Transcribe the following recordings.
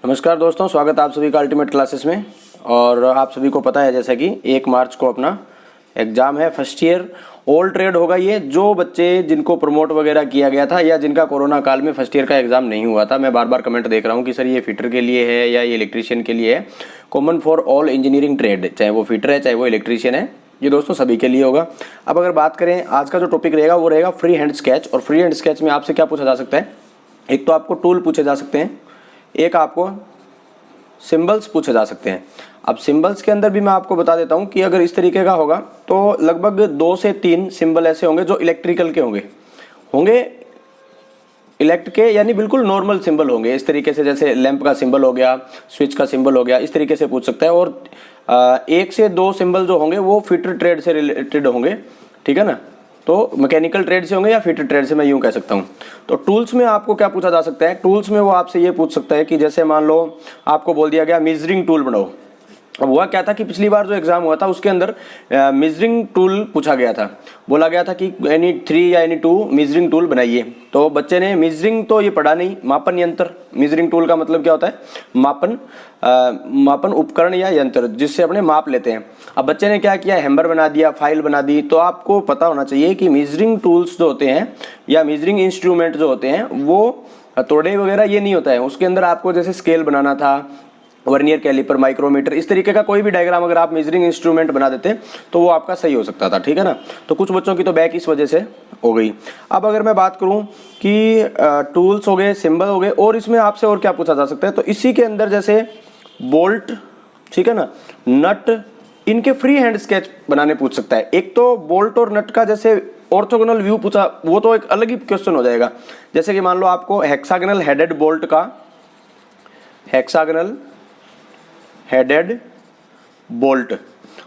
नमस्कार दोस्तों, स्वागत है आप सभी का अल्टीमेट क्लासेस में। और आप सभी को पता है जैसा कि 1 मार्च को अपना एग्ज़ाम है, फर्स्ट ईयर ऑल ट्रेड होगा। ये जो बच्चे जिनको प्रमोट वगैरह किया गया था या जिनका कोरोना काल में फर्स्ट ईयर का एग्ज़ाम नहीं हुआ था, मैं बार बार कमेंट देख रहा हूँ कि सर ये फिटर के लिए है या ये इलेक्ट्रीशियन के लिए है। Common for all engineering trade, चाहे वो फिटर है चाहे वो इलेक्ट्रीशियन है, ये दोस्तों सभी के लिए होगा। अब अगर बात करें आज का जो टॉपिक रहेगा वो रहेगा फ्री हैंड स्केच। और फ्री हैंड स्केच में आपसे क्या पूछा जा सकता है? एक तो आपको टूल पूछे जा सकते हैं, एक आपको सिंबल्स पूछे जा सकते हैं। अब सिंबल्स के अंदर भी मैं आपको बता देता हूं कि अगर इस तरीके का होगा तो लगभग 2 से 3 सिंबल ऐसे होंगे जो इलेक्ट्रिकल के होंगे इलेक्ट के, यानी बिल्कुल नॉर्मल सिंबल होंगे इस तरीके से, जैसे लैंप का सिंबल हो गया, स्विच का सिंबल हो गया, इस तरीके से पूछ सकता है। और 1 से 2 सिंबल जो होंगे वो फिटर ट्रेड से रिलेटेड होंगे, ठीक है ना। तो मैकेनिकल ट्रेड से होंगे या फिटर ट्रेड से, मैं यूं कह सकता हूं। तो टूल्स में आपको क्या पूछा जा सकता है? टूल्स में वो आपसे ये पूछ सकता है कि जैसे मान लो आपको बोल दिया गया मेजरिंग टूल बनाओ। अब हुआ क्या था कि पिछली बार जो एग्जाम हुआ था उसके अंदर मेजरिंग टूल पूछा गया था, बोला गया था कि एनी 3 या एनी 2 मेजरिंग टूल बनाइए। तो बच्चे ने मेजरिंग तो ये पढ़ा नहीं, मापन यंत्र। मेजरिंग टूल का मतलब क्या होता है? मापन उपकरण या यंत्र जिससे अपने माप लेते हैं। अब बच्चे ने क्या किया, हैमर बना दिया, फाइल बना दी। तो आपको पता होना चाहिए कि मेजरिंग टूल्स जो होते हैं या मेजरिंग इंस्ट्रूमेंट जो होते हैं वो तोड़े वगैरह ये नहीं होता है। उसके अंदर आपको जैसे स्केल बनाना था, वर्नियर कैलिपर, माइक्रोमीटर, इस तरीके का कोई भी डायग्राम अगर आप मेजरिंग इंस्ट्रूमेंट बना देते तो वो आपका सही हो सकता था, ठीक है ना। तो कुछ बच्चों की तो बैक इस वजह से हो गई। अब अगर मैं बात करूं कि टूल्स हो गए, सिंबल हो गए, और इसमें आपसे और क्या पूछा जा सकता है, तो इसी के अंदर जैसे बोल्ट, ठीक है ना, नट, इनके फ्री हैंड स्केच बनाने पूछ सकता है। एक तो बोल्ट और नट का जैसे ऑर्थोगोनल व्यू पूछा, वो तो एक अलग ही क्वेश्चन हो जाएगा। जैसे कि मान लो आपको हेक्सागोनल हेडेड बोल्ट का, हेक्सागोनल हेडेड बोल्ट,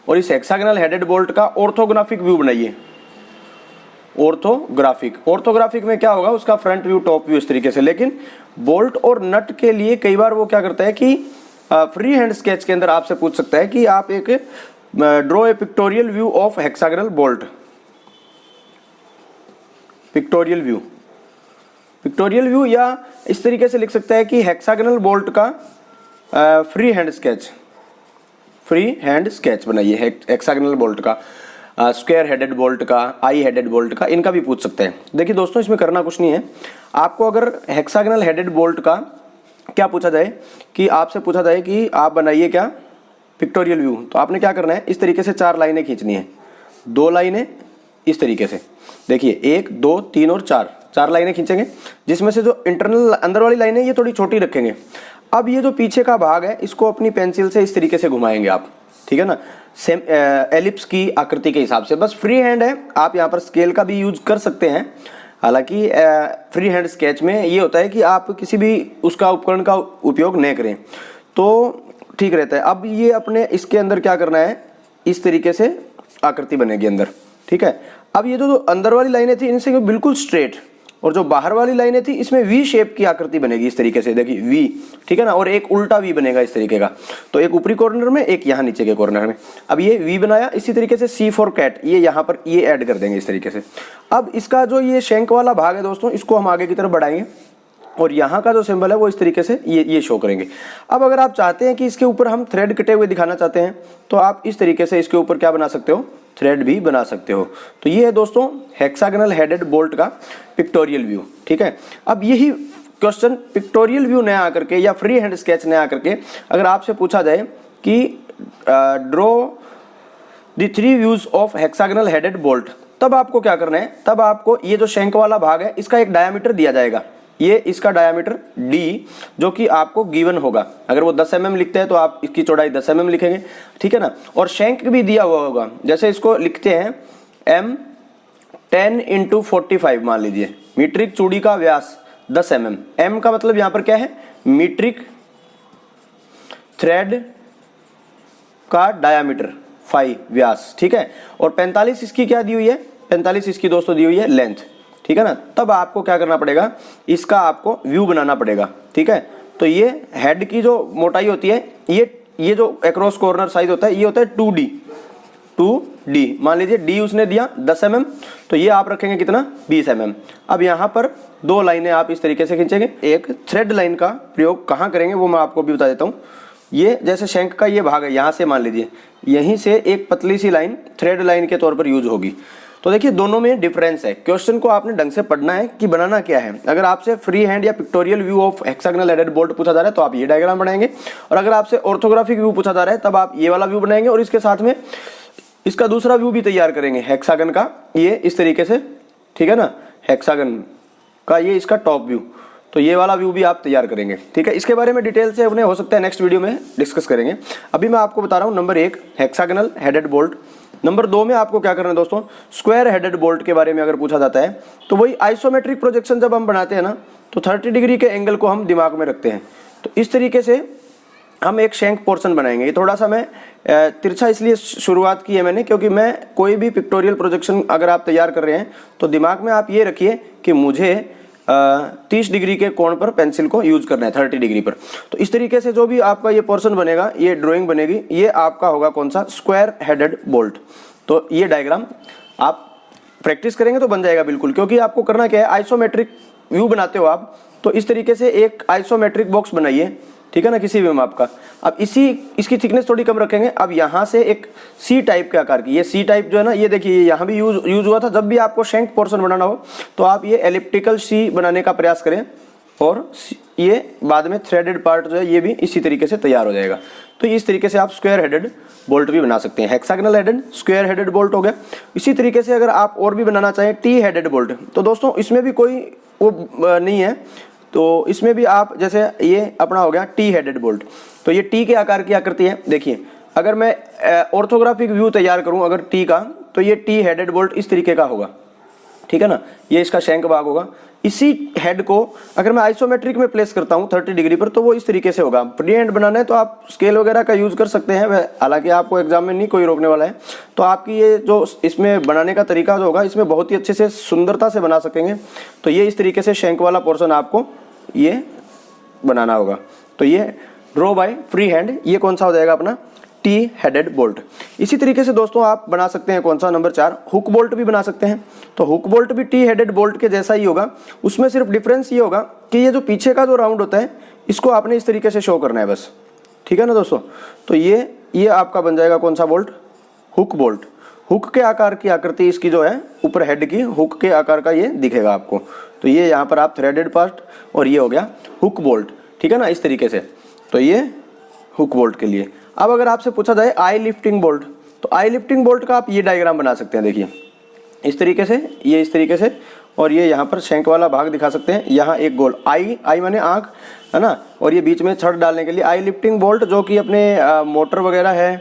और इस हेक्सागोनल हेडेड बोल्ट का ऑर्थोग्राफिक व्यू बनाइए। ऑर्थोग्राफिक में क्या होगा, उसका फ्रंट व्यू, टॉप व्यू, इस तरीके से। लेकिन बोल्ट और नट के लिए कई बार वो क्या करता है कि फ्री हैंड स्केच के अंदर आपसे पूछ सकता है कि आप एक draw a pictorial view of hexagonal bolt. Pictorial view या इस तरीके से लिख सकता है कि हेक्सागोनल बोल्ट का फ्री हैंड स्केच बनाइए। हेक्सागोनल बोल्ट का, स्क्वायर हेडेड बोल्ट का, आई हेडेड बोल्ट का, इनका भी पूछ सकते हैं। देखिए दोस्तों, इसमें करना कुछ नहीं है। आपको अगर हेक्सागोनल हेडेड बोल्ट का क्या पूछा जाए कि आपसे पूछा जाए कि आप बनाइए क्या, पिक्टोरियल व्यू, तो आपने क्या करना है, इस तरीके से 4 लाइनें खींचनी है। 2 लाइनें इस तरीके से, देखिए 1 2 3 और 4 लाइनें खींचेंगे, जिसमें से जो इंटरनल अंदर वाली लाइनें ये थोड़ी छोटी रखेंगे। अब ये जो पीछे का भाग है इसको अपनी पेंसिल से इस तरीके से घुमाएंगे आप, ठीक है ना, सेम एलिप्स की आकृति के हिसाब से। बस फ्री हैंड है, आप यहाँ पर स्केल का भी यूज कर सकते हैं। हालांकि फ्री हैंड स्केच में ये होता है कि आप किसी भी उसका उपकरण का उपयोग नहीं करें तो ठीक रहता है। अब ये अपने इसके अंदर क्या करना है, इस तरीके से आकृति बनेगी अंदर, ठीक है। अब ये जो अंदर वाली लाइनें थी इनसे बिल्कुल स्ट्रेट, और जो बाहर वाली लाइनें थी इसमें वी शेप की आकृति बनेगी इस तरीके से, देखिए वी, ठीक है ना। और एक उल्टा वी बनेगा इस तरीके का, तो एक ऊपरी कॉर्नर में, एक यहाँ नीचे के कॉर्नर में। अब ये वी बनाया, इसी तरीके से सी फॉर कैट, ये यहाँ पर ये ऐड कर देंगे इस तरीके से। अब इसका जो ये शंख वाला भाग है दोस्तों, इसको हम आगे की तरफ बढ़ाएंगे और यहाँ का जो सिंबल है वो इस तरीके से ये शो करेंगे। अब अगर आप चाहते हैं कि इसके ऊपर हम थ्रेड कटे हुए दिखाना चाहते हैं तो आप इस तरीके से इसके ऊपर क्या बना सकते हो, थ्रेड भी बना सकते हो। तो ये है दोस्तों हेक्सागोनल हेडेड बोल्ट का पिक्टोरियल व्यू, ठीक है। अब यही क्वेश्चन पिक्टोरियल व्यू न आकर के या फ्री हैंड स्केच न आकर के अगर आपसे पूछा जाए कि draw the 3 views of hexagonal headed bolt, तब आपको क्या करना है, तब आपको ये जो शंख वाला भाग है इसका एक डायामीटर दिया जाएगा, ये इसका डायामीटर d, जो कि आपको गिवन होगा। अगर वो 10 mm लिखते हैं तो आप इसकी चौड़ाई 10 mm लिखेंगे, ठीक है ना। और शंख भी दिया हुआ होगा, जैसे इसको लिखते हैं m 10 × 45, मान लीजिए मीट्रिक चूड़ी का व्यास 10 mm। m का मतलब यहाँ पर क्या है, मीट्रिक, थ्रेड का डायामीटर 5 व्यास, ठीक है। और 45 इसकी क्या दी हुई है, 45 इसकी दोस्तों दी हुई है लेंथ, ठीक है ना। तब आपको क्या करना पड़ेगा, इसका आपको व्यू बनाना पड़ेगा, ठीक है। तो ये हेड की जो मोटाई होती है, ये जो एक्रॉस कॉर्नर साइज होता है ये होता है 2D, 2D, मान लीजिए D उसने दिया 10 mm, तो ये आप रखेंगे कितना 20 mm। अब यहाँ पर 2 लाइनें आप इस तरीके से खींचेंगे। एक थ्रेड लाइन का प्रयोग कहाँ करेंगे वो मैं आपको भी बता देता हूँ। ये जैसे शंख का ये भाग है, यहाँ से मान लीजिए यहीं से एक पतली सी लाइन थ्रेड लाइन के तौर पर यूज होगी। तो देखिए दोनों में डिफरेंस है। क्वेश्चन को आपने ढंग से पढ़ना है कि बनाना क्या है। अगर आपसे फ्री हैंड या pictorial view of hexagonal headed bolt पूछा जा रहा है तो आप ये डायग्राम बनाएंगे, और अगर आपसे ऑर्थोग्राफिक व्यू पूछा जा रहा है तब आप ये वाला व्यू बनाएंगे, और इसके साथ में इसका दूसरा व्यू भी तैयार करेंगे हेक्सागन का, ये इस तरीके से, ठीक है ना, हेक्सागन का ये इसका टॉप व्यू, तो ये वाला व्यू भी आप तैयार करेंगे, ठीक है। इसके बारे में डिटेल से उन्हें हो सकता है नेक्स्ट वीडियो में डिस्कस करेंगे। अभी मैं आपको बता रहा हूँ number 1 hexagonal headed bolt. Number 2 में आपको क्या करना है दोस्तों, स्क्वायर हेडेड बोल्ट के बारे में अगर पूछा जाता है तो वही आइसोमेट्रिक प्रोजेक्शन जब हम बनाते हैं ना तो 30 डिग्री के एंगल को हम दिमाग में रखते हैं। तो इस तरीके से हम एक शैंक पोर्शन बनाएंगे। ये थोड़ा सा मैं तिरछा इसलिए शुरुआत की है मैंने क्योंकि मैं कोई भी पिक्टोरियल प्रोजेक्शन अगर आप तैयार कर रहे हैं तो दिमाग में आप ये रखिए कि मुझे 30 डिग्री के कोण पर पेंसिल को यूज करना है, 30 डिग्री पर। तो इस तरीके से जो भी आपका ये पोर्शन बनेगा, ये ड्राइंग बनेगी, ये आपका होगा कौन सा, स्क्वायर हेडेड बोल्ट। तो ये डायग्राम आप प्रैक्टिस करेंगे तो बन जाएगा बिल्कुल, क्योंकि आपको करना क्या है, आइसोमेट्रिक व्यू बनाते हो आप तो इस तरीके से एक आइसोमेट्रिक बॉक्स बनाइए, ठीक है ना, किसी भी माप का। अब इसकी थिकनेस थोड़ी कम रखेंगे। अब यहाँ से एक सी टाइप के आकार की, ये सी टाइप जो है ना, ये देखिए यहाँ भी यूज हुआ था। जब भी आपको शैंक पोर्शन बनाना हो तो आप ये एलिप्टिकल सी बनाने का प्रयास करें, और ये बाद में थ्रेडेड पार्ट जो है ये भी इसी तरीके से तैयार हो जाएगा। तो इस तरीके से आप स्क्वायर हेडेड बोल्ट भी बना सकते हैं। Hexagonal headed, square headed bolt हो गया। इसी तरीके से अगर आप और भी बनाना चाहें टी हेडेड बोल्ट, तो दोस्तों इसमें भी कोई वो नहीं है। तो इसमें भी आप जैसे ये अपना हो गया टी हेडेड बोल्ट, तो ये टी के आकार की आकृति है। देखिए अगर मैं ऑर्थोग्राफिक व्यू तैयार करूं अगर टी का, तो ये टी हेडेड बोल्ट इस तरीके का होगा, ठीक है ना, ये इसका शैंक भाग होगा। इसी हेड को अगर मैं आइसोमेट्रिक में प्लेस करता हूं 30 डिग्री पर तो वो इस तरीके से होगा। फ्री हैंड बनाना है तो आप स्केल वगैरह का यूज कर सकते हैं, हालांकि आपको एग्जाम में नहीं कोई रोकने वाला है। तो आपकी ये जो इसमें बनाने का तरीका जो होगा इसमें बहुत ही अच्छे से सुंदरता से बना सकेंगे। तो ये इस तरीके से शैंक वाला पोर्शन आपको ये बनाना होगा। तो ये ड्रॉ बाय फ्री हैंड, ये कौन सा हो जाएगा अपना टी हेडेड बोल्ट। इसी तरीके से दोस्तों आप बना सकते हैं कौन सा, नंबर 4 हुक बोल्ट भी बना सकते हैं। तो हुक बोल्ट भी टी हेडेड बोल्ट के जैसा ही होगा, उसमें सिर्फ डिफरेंस ये होगा कि ये जो पीछे का जो राउंड होता है इसको आपने इस तरीके से शो करना है बस, ठीक है ना दोस्तों। तो ये आपका बन जाएगा कौन सा बोल्ट, हुक बोल्ट। हुक के आकार की आकृति इसकी जो है ऊपर हेड की हुक के आकार का ये दिखेगा आपको। तो ये यहाँ पर आप थ्रेडेड पार्ट, और ये हो गया हुक बोल्ट, ठीक है ना, इस तरीके से। तो ये हुक बोल्ट के लिए। अब अगर आपसे पूछा जाए आई लिफ्टिंग बोल्ट, तो आई लिफ्टिंग बोल्ट का आप ये डायग्राम बना सकते हैं। देखिए इस तरीके से, ये इस तरीके से, और ये यहाँ पर शैंक वाला भाग दिखा सकते हैं। यहाँ एक गोल आई माने आँख, है ना, और ये बीच में छड़ डालने के लिए आई लिफ्टिंग बोल्ट, जो कि अपने मोटर वगैरह है,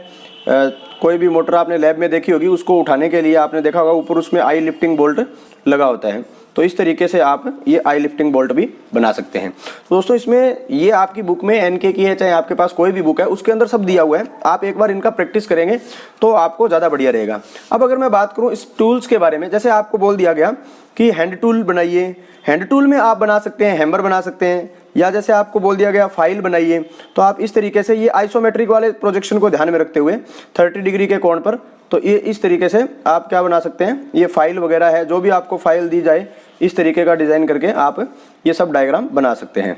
कोई भी मोटर आपने लैब में देखी होगी, उसको उठाने के लिए आपने देखा होगा ऊपर उसमें आई लिफ्टिंग बोल्ट लगा होता है। तो इस तरीके से आप ये आई लिफ्टिंग बोल्ट भी बना सकते हैं। तो दोस्तों इसमें ये आपकी बुक में एनके की है, चाहे आपके पास कोई भी बुक है, उसके अंदर सब दिया हुआ है। आप एक बार इनका प्रैक्टिस करेंगे तो आपको ज़्यादा बढ़िया रहेगा। अब अगर मैं बात करूँ इस टूल्स के बारे में, जैसे आपको बोल दिया गया कि हैंड टूल बनाइए, हैंड टूल में आप बना सकते हैं हैमर बना सकते हैं, या जैसे आपको बोल दिया गया फाइल बनाइए, तो आप इस तरीके से ये आइसोमेट्रिक वाले प्रोजेक्शन को ध्यान में रखते हुए 30 डिग्री के कोण पर, तो ये इस तरीके से आप क्या बना सकते हैं, ये फाइल वगैरह है, जो भी आपको फाइल दी जाए इस तरीके का डिज़ाइन करके आप ये सब डायग्राम बना सकते हैं,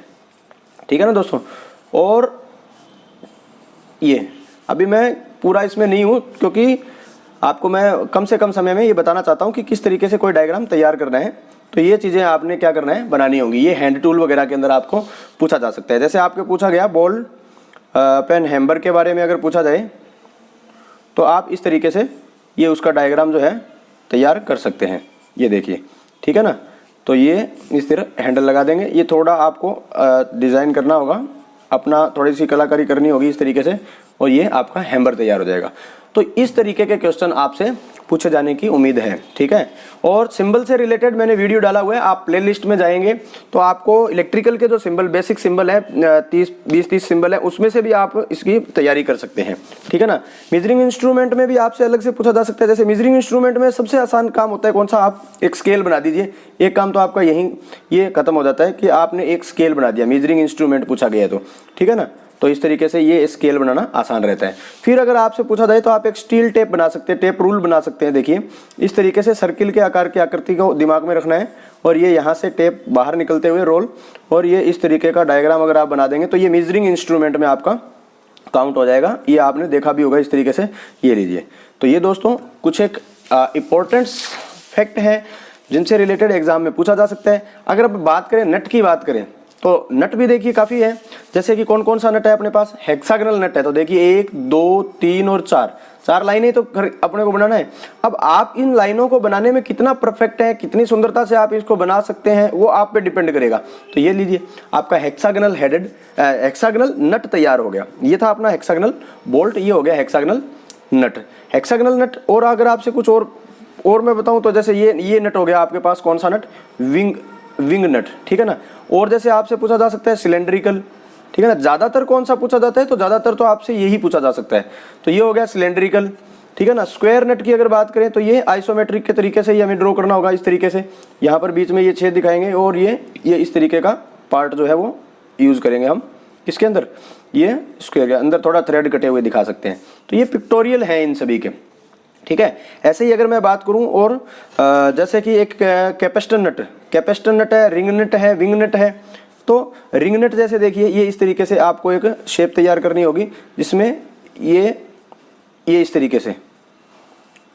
ठीक है ना दोस्तों। और ये अभी मैं पूरा इसमें नहीं हूँ क्योंकि आपको मैं कम से कम समय में ये बताना चाहता हूँ कि किस तरीके से कोई डायग्राम तैयार करना है। तो ये चीज़ें आपने क्या करना है, बनानी होंगी। ये हैंड टूल वगैरह के अंदर आपको पूछा जा सकता है। जैसे आपको पूछा गया बॉल पेन हैमर के बारे में अगर पूछा जाए तो आप इस तरीके से ये उसका डायग्राम जो है तैयार कर सकते हैं। ये देखिए, ठीक है ना। तो ये इस तरह हैंडल लगा देंगे। ये थोड़ा आपको डिज़ाइन करना होगा, अपना थोड़ी सी कलाकारी करनी होगी इस तरीके से, और ये आपका हैमर तैयार हो जाएगा। तो इस तरीके के क्वेश्चन आपसे पूछे जाने की उम्मीद है, ठीक है। और सिंबल से रिलेटेड मैंने वीडियो डाला हुआ है, आप प्लेलिस्ट में जाएंगे तो आपको इलेक्ट्रिकल के जो सिंबल बेसिक सिंबल है 20-30 सिंबल है, उसमें से भी आप इसकी तैयारी कर सकते हैं, ठीक है ना। मेजरिंग इंस्ट्रूमेंट में भी आपसे अलग से पूछा जा सकता है। जैसे मेजरिंग इंस्ट्रूमेंट में सबसे आसान काम होता है कौन सा, आप एक स्केल बना दीजिए। एक काम तो आपका यही ये खत्म हो जाता है कि आपने एक स्केल बना दिया, मेजरिंग इंस्ट्रूमेंट पूछा गया तो, ठीक है ना। तो इस तरीके से ये स्केल बनाना आसान रहता है। फिर अगर आपसे पूछा जाए तो आप एक स्टील टेप बना सकते हैं, टेप रूल बना सकते हैं। देखिए इस तरीके से सर्किल के आकार की आकृति को दिमाग में रखना है और ये यहाँ से टेप बाहर निकलते हुए रोल, और ये इस तरीके का डायग्राम अगर आप बना देंगे तो ये मेजरिंग इंस्ट्रूमेंट में आपका काउंट हो जाएगा। ये आपने देखा भी होगा इस तरीके से। ये लीजिए, तो ये दोस्तों कुछ एक इम्पोर्टेंट फैक्ट है जिनसे रिलेटेड एग्जाम में पूछा जा सकता है। अगर अब बात करें नट की बात करें तो नट भी देखिए काफ़ी है। जैसे कि कौन कौन सा नट है अपने पास, हेक्सागोनल नट है। तो देखिए 1 2 3 और 4 लाइनें तो अपने को बनाना है। अब आप इन लाइनों को बनाने में कितना परफेक्ट है, कितनी सुंदरता से आप इसको बना सकते हैं, वो आप पे डिपेंड करेगा। तो ये लीजिए आपका हेक्सागोनल हेडेड हेक्सागोनल नट तैयार हो गया। ये था अपना हेक्सागोनल बोल्ट, ये हो गया हेक्सागोनल नट। हेक्सागोनल नट, और अगर आपसे कुछ और मैं बताऊं तो जैसे ये नट हो गया आपके पास, कौन सा नट, विंग नट, ठीक है ना। और जैसे आपसे पूछा जा सकता है सिलेंड्रिकल, ठीक है ना। ज़्यादातर कौन सा पूछा जाता है, तो ज़्यादातर तो आपसे यही पूछा जा सकता है। तो ये हो गया सिलेंड्रिकल, ठीक है ना। स्क्वायर नट की अगर बात करें तो ये आइसोमेट्रिक के तरीके से ही हमें ड्रॉ करना होगा। इस तरीके से यहाँ पर बीच में ये छेद दिखाएंगे और ये इस तरीके का पार्ट जो है वो यूज़ करेंगे हम किसके अंदर, ये स्क्वायर के अंदर थोड़ा थ्रेड कटे हुए दिखा सकते हैं। तो ये पिक्टोरियल है इन सभी के, ठीक है। ऐसे ही अगर मैं बात करूं और जैसे कि एक कैपेसिटर नट है, रिंग नट है, विंग नट है। तो रिंग नट जैसे देखिए ये इस तरीके से आपको एक शेप तैयार करनी होगी जिसमें ये इस तरीके से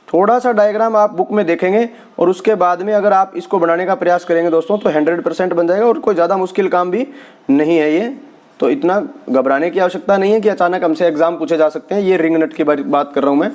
थोड़ा सा डायग्राम आप बुक में देखेंगे और उसके बाद में अगर आप इसको बनाने का प्रयास करेंगे दोस्तों तो 100% बन जाएगा। और कोई ज़्यादा मुश्किल काम भी नहीं है ये, तो इतना घबराने की आवश्यकता नहीं है कि अचानक हमसे एग्जाम पूछे जा सकते हैं। ये रिंग नट की बात कर रहा हूँ मैं।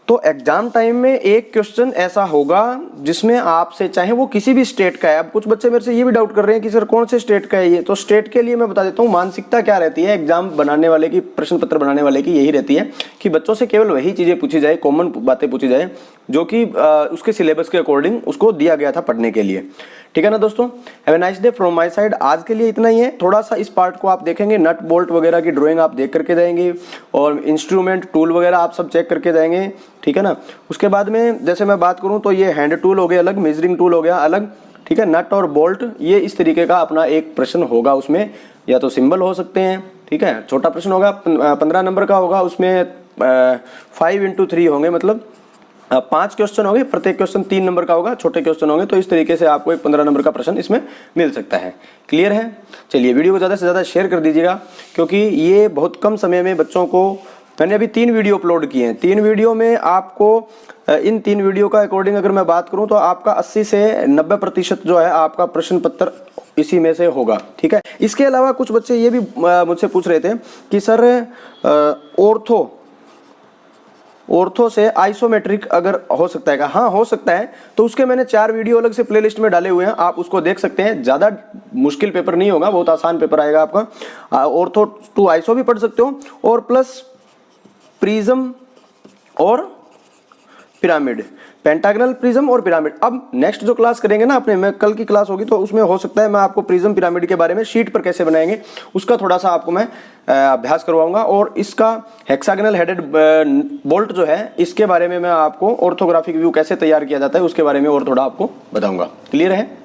तो एग्जाम टाइम में एक क्वेश्चन ऐसा होगा जिसमें आपसे, चाहे वो किसी भी स्टेट का है, अब कुछ बच्चे मेरे से ये भी डाउट कर रहे हैं कि सर कौन से स्टेट का है ये, तो स्टेट के लिए मैं बता देता हूँ मानसिकता क्या रहती है एग्जाम बनाने वाले की, प्रश्न पत्र बनाने वाले की, यही रहती है कि बच्चों से केवल वही चीज़ें पूछी जाए, कॉमन बातें पूछी जाए जो कि उसके सिलेबस के अकॉर्डिंग उसको दिया गया था पढ़ने के लिए, ठीक है ना दोस्तों। Have a nice day from my side. आज के लिए इतना ही है। थोड़ा सा इस पार्ट को आप देखेंगे, नट बोल्ट वगैरह की ड्राइंग आप देख करके जाएंगे और इंस्ट्रूमेंट टूल वगैरह आप सब चेक करके जाएंगे, ठीक है ना। उसके बाद में जैसे मैं बात करूं तो ये हैंड टूल हो गया अलग, मेजरिंग टूल हो गया अलग, ठीक है। नट और बोल्ट ये इस तरीके का अपना एक प्रश्न होगा, उसमें या तो सिंबल हो सकते हैं, ठीक है, छोटा प्रश्न होगा 15 नंबर का होगा, उसमें 5 into 3 होंगे, मतलब 5 क्वेश्चन होंगे, प्रत्येक क्वेश्चन 3 नंबर का होगा, छोटे क्वेश्चन होंगे। तो इस तरीके से आपको एक 15 नंबर का प्रश्न इसमें मिल सकता है। क्लियर है। चलिए वीडियो को ज़्यादा से ज़्यादा शेयर कर दीजिएगा क्योंकि ये बहुत कम समय में बच्चों को, मैंने अभी 3 वीडियो अपलोड किए हैं। 3 वीडियो में आपको इन 3 वीडियो का अकॉर्डिंग अगर मैं बात करूं तो आपका 80 से 90% जो है आपका प्रश्न पत्र इसी में से होगा, ठीक है। इसके अलावा कुछ बच्चे ये भी मुझसे पूछ रहे थे कि सर ऑर्थो से आइसोमेट्रिक अगर हो सकता है क्या? हाँ हो सकता है। तो उसके मैंने 4 वीडियो अलग से प्लेलिस्ट में डाले हुए हैं, आप उसको देख सकते हैं। ज़्यादा मुश्किल पेपर नहीं होगा, बहुत आसान पेपर आएगा आपका। ऑर्थो टू आइसो भी पढ़ सकते हो और प्लस प्रिज्म और पिरामिड, पेंटागनल, प्रिज्म और पिरामिड। अब नेक्स्ट जो क्लास करेंगे ना अपने में, कल की क्लास होगी तो उसमें हो सकता है मैं आपको प्रिज्म पिरामिड के बारे में शीट पर कैसे बनाएंगे उसका थोड़ा सा आपको मैं अभ्यास करवाऊंगा। और इसका हेक्सागोनल हेडेड बोल्ट जो है इसके बारे में मैं आपको ऑर्थोग्राफिक व्यू कैसे तैयार किया जाता है उसके बारे में और थोड़ा आपको बताऊंगा। क्लियर है।